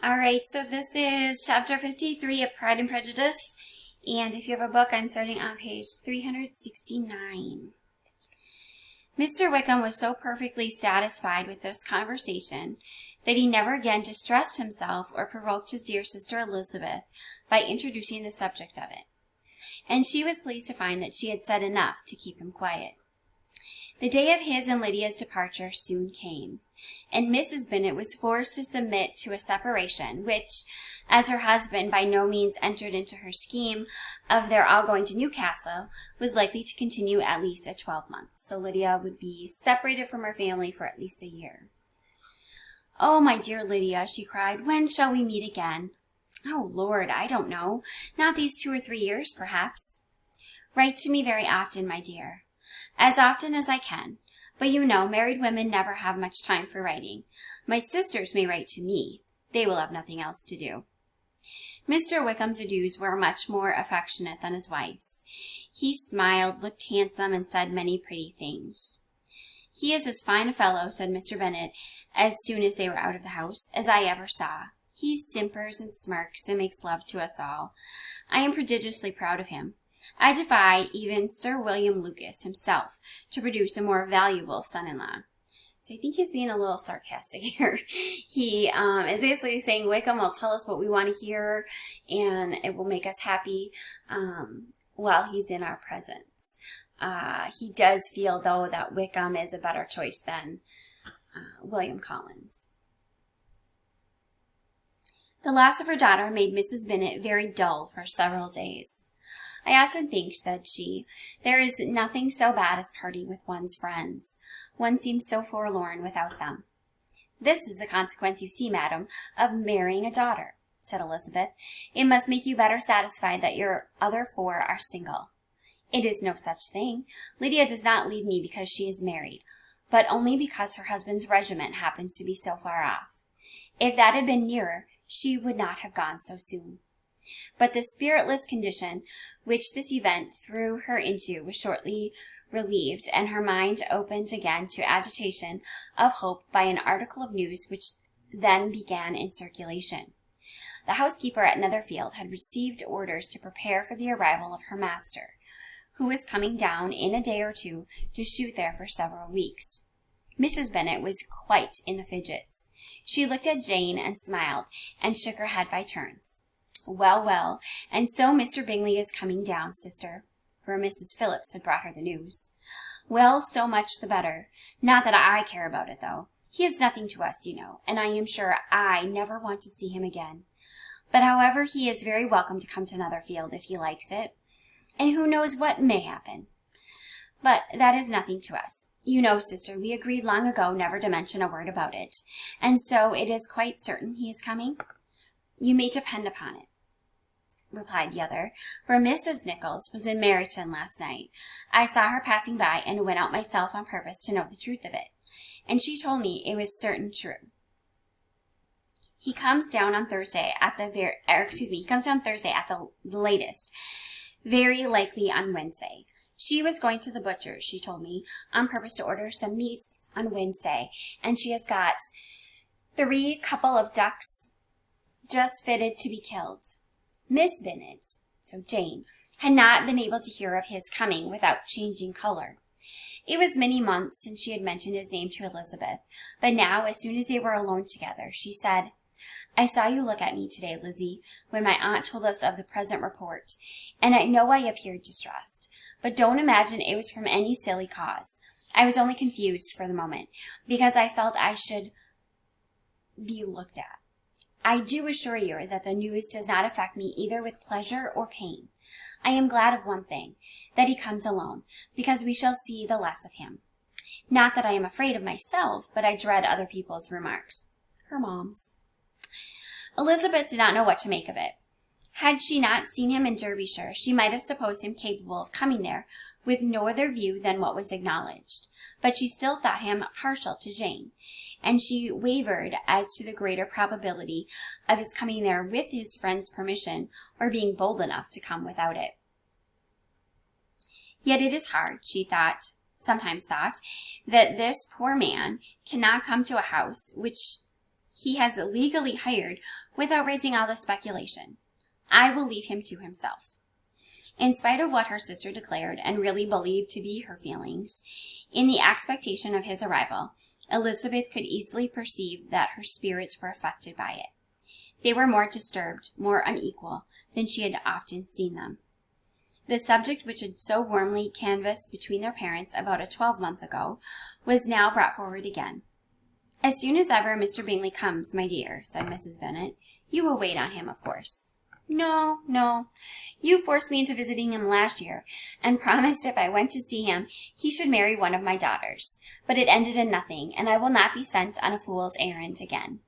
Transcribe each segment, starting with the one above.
All right, so this is chapter 53 of Pride and Prejudice, and if you have a book, I'm starting on page 369. Mr. Wickham was so perfectly satisfied with this conversation that he never again distressed himself or provoked his dear sister Elizabeth by introducing the subject of it, and she was pleased to find that she had said enough to keep him quiet. The day of his and Lydia's departure soon came, and Mrs. Bennet was forced to submit to a separation, which, as her husband by no means entered into her scheme of their all going to Newcastle, was likely to continue at least 12 months. So Lydia would be separated from her family for at least a year. "Oh, my dear Lydia," she cried, "when shall we meet again?" "Oh, Lord, I don't know. Not these 2 or 3 years, perhaps." "Write to me very often, my dear." "As often as I can. But you know, married women never have much time for writing. My sisters may write to me. They will have nothing else to do." Mr. Wickham's adieus were much more affectionate than his wife's. He smiled, looked handsome, and said many pretty things. "He is as fine a fellow," said Mr. Bennet, as soon as they were out of the house, "as I ever saw. He simpers and smirks and makes love to us all. I am prodigiously proud of him. I defy even Sir William Lucas himself to produce a more valuable son-in-law." So I think he's being a little sarcastic here. He is basically saying Wickham will tell us what we want to hear, and it will make us happy while he's in our presence. He does feel, though, that Wickham is a better choice than William Collins. The loss of her daughter made Mrs. Bennet very dull for several days. "I often think," said she, "there is nothing so bad as parting with one's friends. One seems so forlorn without them." "This is the consequence, you see, madam, of marrying a daughter," said Elizabeth. "It must make you better satisfied that your other 4 are single." "It is no such thing. Lydia does not leave me because she is married, but only because her husband's regiment happens to be so far off. If that had been nearer, she would not have gone so soon." But the spiritless condition which this event threw her into was shortly relieved, and her mind opened again to agitation of hope by an article of news which then began in circulation. The housekeeper at Netherfield had received orders to prepare for the arrival of her master, who was coming down in a day or 2 to shoot there for several weeks. Mrs. Bennet was quite in the fidgets. She looked at Jane and smiled, and shook her head by turns. "Well, well, and so Mr. Bingley is coming down, sister," for Mrs. Phillips had brought her the news. "Well, so much the better. Not that I care about it, though. He is nothing to us, you know, and I am sure I never want to see him again. But however, he is very welcome to come to Netherfield if he likes it, and who knows what may happen. But that is nothing to us. You know, sister, we agreed long ago never to mention a word about it, and so it is quite certain he is coming?" "You may depend upon it," replied the other, "for Mrs. Nichols was in Meryton last night. I saw her passing by, and went out myself on purpose to know the truth of it, and she told me it was certain true. He comes down on Thursday at the latest, very likely on Wednesday. She was going to the butcher's, she told me, on purpose to order some meat on Wednesday, and she has got 3 couple of ducks just fitted to be killed." Miss Bennet, so Jane, had not been able to hear of his coming without changing color. It was many months since she had mentioned his name to Elizabeth, but now, as soon as they were alone together, she said, "I saw you look at me today, Lizzie, when my aunt told us of the present report, and I know I appeared distressed. But don't imagine it was from any silly cause. I was only confused for the moment, because I felt I should be looked at. I do assure you that the news does not affect me either with pleasure or pain. I am glad of one thing, that he comes alone, because we shall see the less of him. Not that I am afraid of myself, but I dread other people's remarks." Her mom's. Elizabeth did not know what to make of it. Had she not seen him in Derbyshire, she might have supposed him capable of coming there with no other view than what was acknowledged, but she still thought him partial to Jane, and she wavered as to the greater probability of his coming there with his friend's permission, or being bold enough to come without it. Yet it is hard, she sometimes thought, that this poor man cannot come to a house which he has legally hired without raising all the speculation. I will leave him to himself." In spite of what her sister declared and really believed to be her feelings, in the expectation of his arrival, Elizabeth could easily perceive that her spirits were affected by it. They were more disturbed, more unequal, than she had often seen them. The subject which had so warmly canvassed between their parents about a 12-month ago was now brought forward again. "As soon as ever Mr. Bingley comes, my dear," said Mrs. Bennet, "you will wait on him, of course." No. You forced me into visiting him last year, and promised if I went to see him, he should marry one of my daughters. But it ended in nothing, and I will not be sent on a fool's errand again."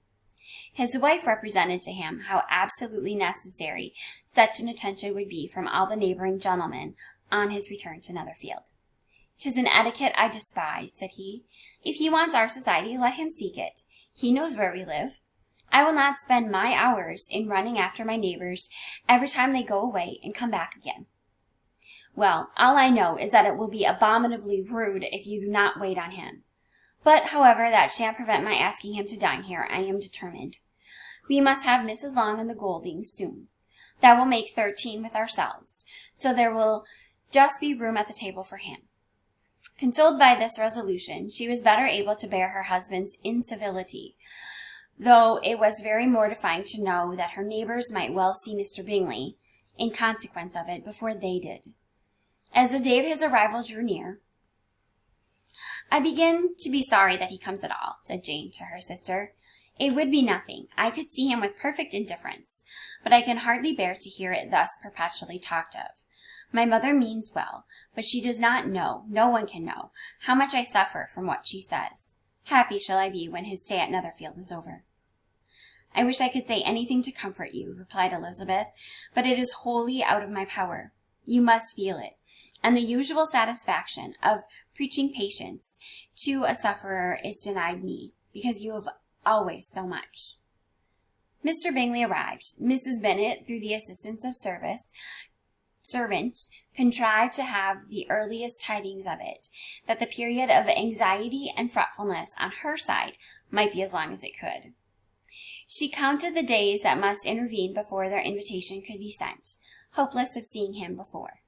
His wife represented to him how absolutely necessary such an attention would be from all the neighboring gentlemen on his return to Netherfield. "'Tis an etiquette I despise," said he. "If he wants our society, let him seek it. He knows where we live. I will not spend my hours in running after my neighbors every time they go away and come back again." "Well, all I know is that it will be abominably rude if you do not wait on him. But, however, that shan't prevent my asking him to dine here. I am determined. We must have Mrs. Long and the Gouldings soon. That will make 13 with ourselves, so there will just be room at the table for him." Consoled by this resolution, she was better able to bear her husband's incivility, though it was very mortifying to know that her neighbors might well see Mr. Bingley, in consequence of it, before they did. As the day of his arrival drew near, "I begin to be sorry that he comes at all," said Jane to her sister. "It would be nothing. I could see him with perfect indifference, but I can hardly bear to hear it thus perpetually talked of. My mother means well, but she does not know, no one can know, how much I suffer from what she says. Happy shall I be when his stay at Netherfield is over." "I wish I could say anything to comfort you," replied Elizabeth, "but it is wholly out of my power. You must feel it, and the usual satisfaction of preaching patience to a sufferer is denied me, because you have always so much." Mr. Bingley arrived. Mrs. Bennet, through the assistance of servants, contrived to have the earliest tidings of it, that the period of anxiety and fretfulness on her side might be as long as it could. She counted the days that must intervene before their invitation could be sent, hopeless of seeing him before.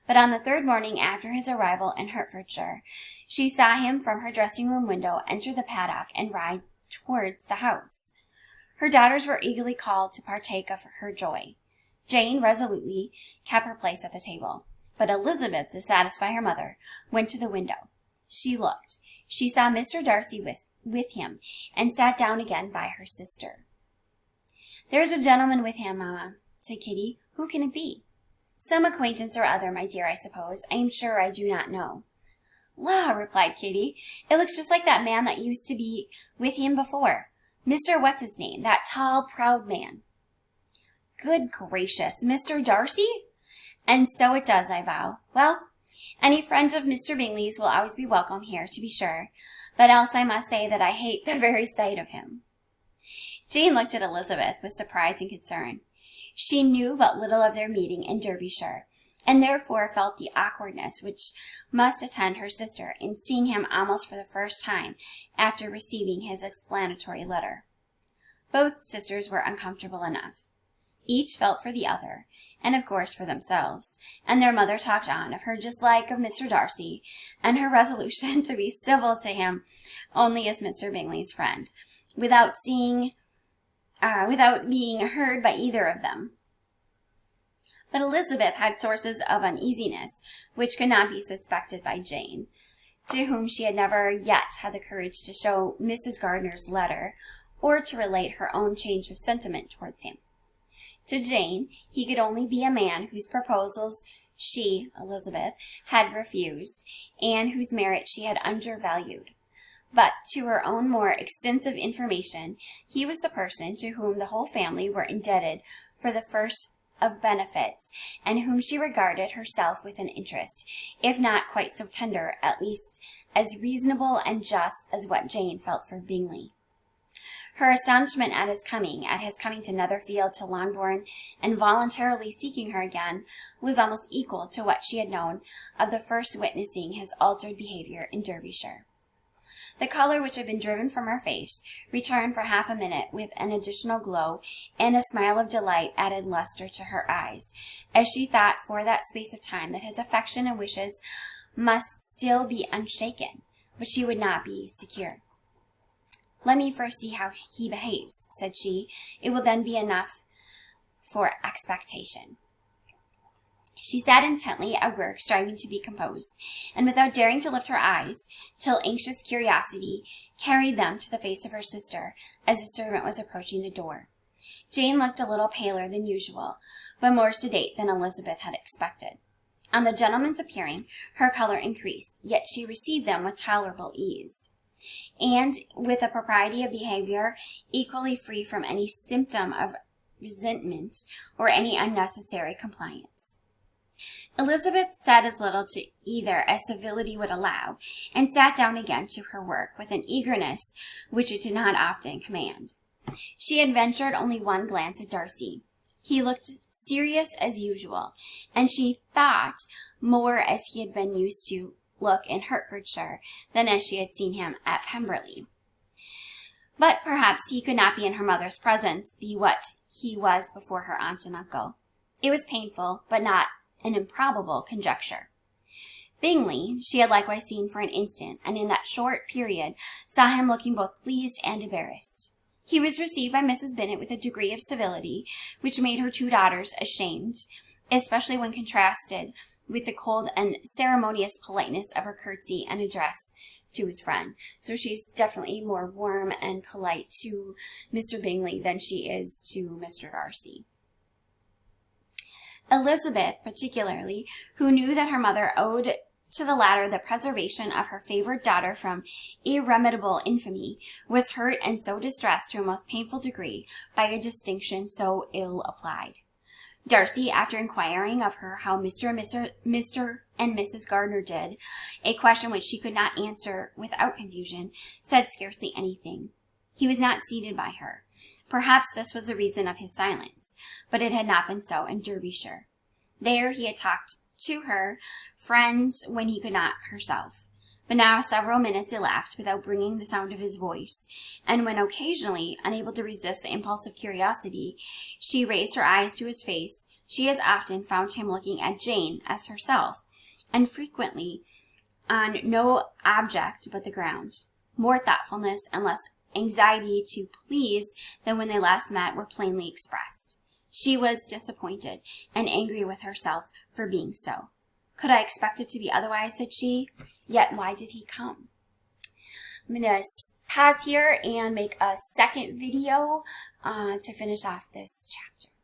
But on the 3rd morning after his arrival in Hertfordshire, she saw him from her dressing-room window enter the paddock and ride towards the house. Her daughters were eagerly called to partake of her joy. Jane resolutely kept her place at the table, but Elizabeth, to satisfy her mother, went to the window. She looked. She saw Mr. Darcy with him, and sat down again by her sister. "There is a gentleman with him, mamma," said Kitty. "Who can it be?" "Some acquaintance or other, my dear, I suppose. I am sure I do not know." "La," replied Kitty, "it looks just like that man that used to be with him before. Mr. What's-his-name, that tall, proud man." "Good gracious, Mr. Darcy?" "And so it does, I vow. Well, any friends of Mr. Bingley's will always be welcome here, to be sure, but else I must say that I hate the very sight of him." Jane looked at Elizabeth with surprise and concern. She knew but little of their meeting in Derbyshire, and therefore felt the awkwardness which must attend her sister in seeing him almost for the first time after receiving his explanatory letter. Both sisters were uncomfortable enough. Each felt for the other, and of course for themselves, and their mother talked on of her dislike of Mr. Darcy, and her resolution to be civil to him only as Mr. Bingley's friend, without being heard by either of them. But Elizabeth had sources of uneasiness which could not be suspected by Jane, to whom she had never yet had the courage to show Mrs. Gardiner's letter, or to relate her own change of sentiment towards him. To Jane, he could only be a man whose proposals she, Elizabeth, had refused, and whose merit she had undervalued. But to her own more extensive information, he was the person to whom the whole family were indebted for the first of benefits, and whom she regarded herself with an interest, if not quite so tender, at least as reasonable and just as what Jane felt for Bingley. Her astonishment at his coming to Netherfield, to Longbourn, and voluntarily seeking her again, was almost equal to what she had known of the first witnessing his altered behaviour in Derbyshire. The color which had been driven from her face returned for half a minute with an additional glow, and a smile of delight added luster to her eyes, as she thought for that space of time that his affection and wishes must still be unshaken, but she would not be secure. "Let me first see how he behaves," said she. "It will then be enough for expectation." She sat intently at work, striving to be composed, and without daring to lift her eyes, till anxious curiosity carried them to the face of her sister as the servant was approaching the door. Jane looked a little paler than usual, but more sedate than Elizabeth had expected. On the gentleman's appearing, her color increased, yet she received them with tolerable ease, and with a propriety of behavior equally free from any symptom of resentment or any unnecessary compliance. Elizabeth said as little to either as civility would allow, and sat down again to her work with an eagerness which it did not often command. She had ventured only one glance at Darcy. He looked serious as usual, and she thought more as he had been used to look in Hertfordshire than as she had seen him at Pemberley. But perhaps he could not be in her mother's presence be what he was before her aunt and uncle. It was painful, but not an improbable conjecture. Bingley she had likewise seen for an instant, and in that short period saw him looking both pleased and embarrassed. He was received by Mrs. Bennet with a degree of civility which made her two daughters ashamed, especially when contrasted with the cold and ceremonious politeness of her curtsy and address to his friend. So she's definitely more warm and polite to Mr. Bingley than she is to Mr. Darcy. Elizabeth, particularly, who knew that her mother owed to the latter the preservation of her favorite daughter from irremediable infamy, was hurt and so distressed to a most painful degree by a distinction so ill applied. Darcy, after inquiring of her how Mr. and Mrs. Gardiner did, a question which she could not answer without confusion, said scarcely anything. He was not seated by her. Perhaps this was the reason of his silence, but it had not been so in Derbyshire. There he had talked to her friends when he could not herself. But now several minutes elapsed without bringing the sound of his voice, and when occasionally, unable to resist the impulse of curiosity, she raised her eyes to his face, she as often found him looking at Jane as herself, and frequently on no object but the ground. More thoughtfulness and less anxiety to please than when they last met were plainly expressed. She was disappointed and angry with herself for being so. "Could I expect it to be otherwise?" said she. "Yet why did he come?" I'm going to pause here and make a second video to finish off this chapter.